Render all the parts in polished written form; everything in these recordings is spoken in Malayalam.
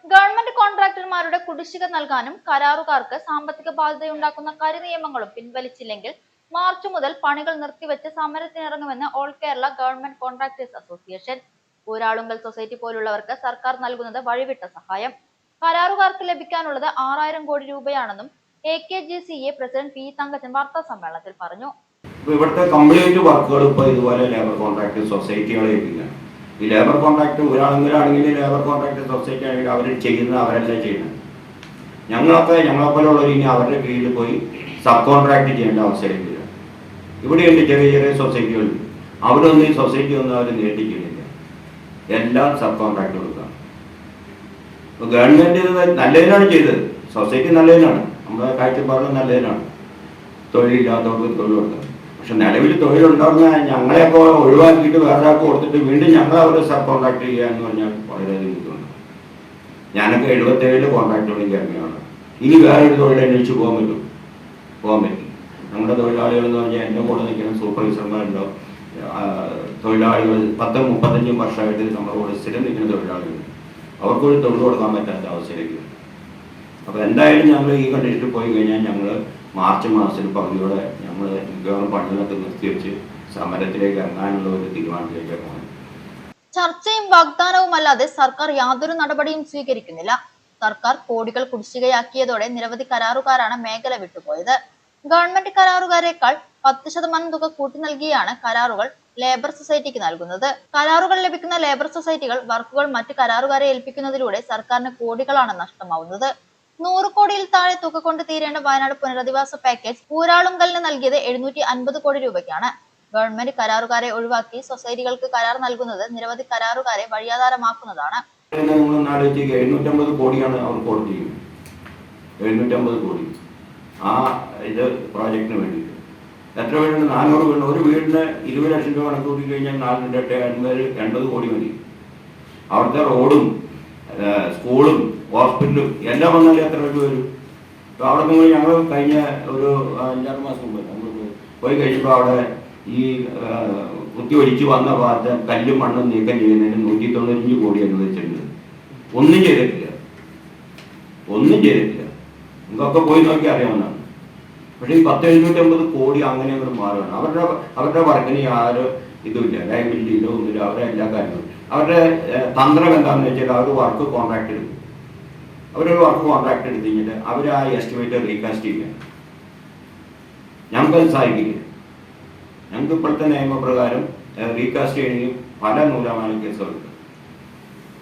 ഗവൺമെന്റ് കോൺട്രാക്ടർമാരുടെ കുടിശ്ശിക നൽകാനും കരാറുകാർക്ക് സാമ്പത്തിക ബാധ്യതയുണ്ടാക്കുന്ന കരിനിയമങ്ങളും പിൻവലിച്ചില്ലെങ്കിൽ മാർച്ച് മുതൽ പണികൾ നിർത്തിവെച്ച് സമരത്തിനിറങ്ങുമെന്ന് all Kerala government contractors association. Uralungal society പോലുള്ളവർക്ക് സർക്കാർ നൽകുന്നത് വഴിവിട്ട സഹായം. കരാറുകാർക്ക് ലഭിക്കാനുള്ളത് 6000 കോടി രൂപയാണെന്നും AKGCA പ്രസിഡന്റ് പി തങ്കച്ചൻ വാർത്താ സമ്മേളനത്തിൽ പറഞ്ഞു. ഇവിടുത്തെ കംപ്ലീറ്റ് വർക്കുകൾ ഇപ്പോൾ ഇതുപോലെ ലേബർ കോൺട്രാക്ട് സൊസൈറ്റികളെ ഏൽപ്പിക്കുകയാണ്. ഈ ലേബർ കോൺട്രാക്ട് ഒരാളെങ്കിലാണെങ്കിൽ ലേബർ കോൺട്രാക്ട് സൊസൈറ്റി ആണെങ്കിൽ അവർ ചെയ്യുന്നത് അവരല്ല ചെയ്യുന്നത്. ഞങ്ങളെപ്പോലുള്ളവർ ഇനി അവരുടെ കീഴിൽ പോയി സബ് കോൺട്രാക്ട് ചെയ്യേണ്ട അവസരം വരിക. ഇവിടെയുണ്ട് ചെറിയ ചെറിയ സൊസൈറ്റികളുണ്ട്. അവരൊന്നും ഈ സൊസൈറ്റി ഒന്നും അവർ നേടിക്കുന്നില്ല. എല്ലാം സബ് കോൺട്രാക്ട് കൊടുക്കുക. ഇപ്പോൾ ഗവൺമെൻറ് ഇത് നല്ലതിനാണ് ചെയ്തത്. സൊസൈറ്റി നല്ലതിനാണ്, നമ്മുടെ കാഴ്ചപ്പാടും നല്ലതിനാണ്. തൊഴിലില്ലാത്തവർക്ക് തൊഴിൽ കൊടുക്കുക. പക്ഷെ നിലവിൽ തൊഴിലുണ്ടാകുന്ന ഞങ്ങളെയൊക്കെ ഒഴിവാക്കിയിട്ട് വേറെ ആൾക്ക് കൊടുത്തിട്ട് വീണ്ടും ഞങ്ങൾ അവർ സബ് കോൺട്രാക്ട് ചെയ്യുക എന്ന് പറഞ്ഞാൽ വളരെയധികം ബുദ്ധിമുട്ടുണ്ട്. ഞാനൊക്കെ 77 കോൺട്രാക്ടുകളിൽ ഇറങ്ങിയാണ്. ഇനി വേറെ ഒരു തൊഴിൽ അന്വേഷിച്ച് പോകാൻ പറ്റും. നമ്മുടെ തൊഴിലാളികൾ എന്ന് പറഞ്ഞാൽ എൻ്റെ കൂടെ നിൽക്കുന്ന സൂപ്പർവൈസർമാരുണ്ടോ, തൊഴിലാളികൾ 10-35 വർഷമായിട്ട് നമ്മുടെ കൂടെ സ്ഥിരം നിൽക്കുന്ന തൊഴിലാളികൾ, അവർക്കൊരു തൊഴിൽ കൊടുക്കാൻ പറ്റാത്ത അവസ്ഥയിലേക്ക്. അപ്പോൾ എന്തായാലും ഞങ്ങൾ ഈ കണ്ടീഷനിൽ പോയി കഴിഞ്ഞാൽ ഞങ്ങൾ മാർച്ച് മാസത്തിൽ പകുതിയോടെ ഞങ്ങൾ പണികളൊക്കെ നിർത്തിവെച്ച് സമരത്തിലേക്ക് ഇറങ്ങാനുള്ള ഒരു തീരുമാനത്തിലേക്ക് പോകണം. ചർച്ചയും വാഗ്ദാനവും അല്ലാതെ സർക്കാർ യാതൊരു നടപടിയും സ്വീകരിക്കുന്നില്ല. സർക്കാർ കോടികൾ കുടിശ്ശികയാക്കിയതോടെ നിരവധി കരാറുകാരാണ് മേഖല വിട്ടുപോയത്. ഗവൺമെന്റ് കരാറുകാരേക്കാൾ 10% തുക കൂട്ടി നൽകിയാണ് കരാറുകൾ ലേബർ സൊസൈറ്റിക്ക് നൽകുന്നത്. കരാറുകൾ ലഭിക്കുന്ന ലേബർ സൊസൈറ്റികൾ വർക്കുകൾ മറ്റ് കരാറുകാരെ ഏൽപ്പിക്കുന്നതിലൂടെ സർക്കാരിന് കോടികളാണ് നഷ്ടമാവുന്നത്. 100 കോടിയിൽ താഴെ തുക കൊണ്ട് തീരേണ്ട വയനാട് പുനരധിവാസ പാക്കേജ് ഊരാളുങ്കലിന് നൽകിയത് 750 കോടി രൂപയ്ക്കാണ്. ഗവൺമെന്റ് കരാറുകാരെ ഒഴിവാക്കി സൊസൈറ്റികൾക്ക് കരാർ നൽകുന്നത് നിരവധി കരാറുകാരെ വഴിയാധാരമാക്കുന്നതാണ്. 750 കോടിയാണ് അവർ കൊടുത്തു. 750 കോടി ആ ഇത് പ്രോജക്റ്റിന് വേണ്ടിയിട്ട്. എത്ര വീടുണ്ട്? 400 വീട്. ഒരു വീടിന് 20 ലക്ഷം രൂപ കണക്ക് കൂട്ടി കഴിഞ്ഞാൽ 4-8-80 കോടി മതി. അവിടുത്തെ റോഡും സ്കൂളും ഹോസ്പിറ്റലും എല്ലാം വന്നാലും എത്ര രൂപ വരും? അപ്പോൾ അവിടെ നിന്ന് ഞങ്ങൾ കഴിഞ്ഞ ഒരു 5-6 മാസം മുമ്പ് നമ്മൾ പോയി കഴിഞ്ഞപ്പോൾ അവിടെ ഈ കുത്തി ഒലിച്ച് വന്ന ഭാഗത്ത് കല്ലും മണ്ണും നീക്കം ചെയ്യുന്നതിന് 195 കോടി അനുവദിച്ചിട്ടുണ്ട്. ഒന്നും ചെയ്തിട്ടില്ല. നിങ്ങൾക്കൊക്കെ പോയി നോക്കി അറിയാവുന്നതാണ്. പക്ഷേ ഈ 10-750 കോടി അങ്ങനെ അങ്ങോട്ട് മാറുകയാണ്. അവരുടെ വർക്കിന് യാതൊരു ഇതുമില്ല, ലയബിലിറ്റിയിലോ ഒന്നുമില്ല. അവരുടെ എല്ലാ കാര്യങ്ങളും അവരുടെ തന്ത്രം എന്താണെന്ന് വെച്ചാൽ അവർ വർക്ക് കോൺട്രാക്ട് എടുക്കും. അവരൊരു വർക്ക് കോൺട്രാക്ട് എടുത്ത് കഴിഞ്ഞിട്ട് അവർ ആ എസ്റ്റിമേറ്റ് റീകാസ്റ്റ് ചെയ്യുക. ഞങ്ങൾക്കത് സാധിക്കില്ല. ഞങ്ങൾക്ക് ഇപ്പോഴത്തെ നിയമപ്രകാരം റീകാസ്റ്റ് ചെയ്യണമെങ്കിൽ പല നൂലാമാല കേസുകളുണ്ട്.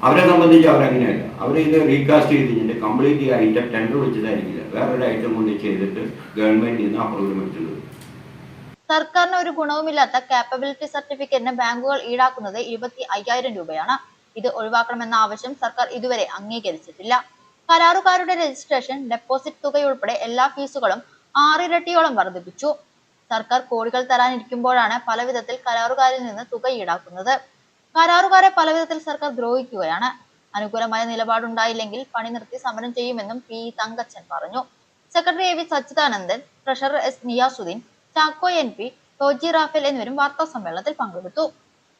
അവരെ സംബന്ധിച്ച് അവരങ്ങനെയല്ല. അവർ ഇത് റീകാസ്റ്റ് ചെയ്ത് കഴിഞ്ഞിട്ട് കംപ്ലീറ്റ് ഈ ഐറ്റം ടെൻഡർ വെച്ചതായിരിക്കില്ല, വേറൊരു ഐറ്റം കൊണ്ട് ചെയ്തിട്ട് ഗവൺമെന്റിൽ നിന്ന് അപ്രൂവൽ മേടിച്ചിട്ടുണ്ട്. സർക്കാരിന് ഒരു ഗുണവുമില്ലാത്ത കാപ്പബിലിറ്റി സർട്ടിഫിക്കറ്റിന് ബാങ്കുകൾ ഈടാക്കുന്നത് 25,000 രൂപയാണ്. ഇത് ഒഴിവാക്കണമെന്ന ആവശ്യം സർക്കാർ ഇതുവരെ അംഗീകരിച്ചിട്ടില്ല. കരാറുകാരുടെ രജിസ്ട്രേഷൻ, ഡെപ്പോസിറ്റ് തുകയുൾപ്പെടെ എല്ലാ ഫീസുകളും 6 ഇരട്ടിയോളം വർദ്ധിപ്പിച്ചു. സർക്കാർ കോടികൾ തരാനിരിക്കുമ്പോഴാണ് പലവിധത്തിൽ കരാറുകാരിൽ നിന്ന് തുക ഈടാക്കുന്നത്. കരാറുകാരെ പലവിധത്തിൽ സർക്കാർ ദ്രോഹിക്കുകയാണ്. അനുകൂലമായ നിലപാടുണ്ടായില്ലെങ്കിൽ പണി നിർത്തി സമരം ചെയ്യുമെന്നും പി തങ്കച്ചൻ പറഞ്ഞു. Secretary AV Sachidanandan, treasurer S Niyasuddin, Chacko NP, Toji Raphael എന്നിവരും വാർത്താ സമ്മേളനത്തിൽ പങ്കെടുത്തു.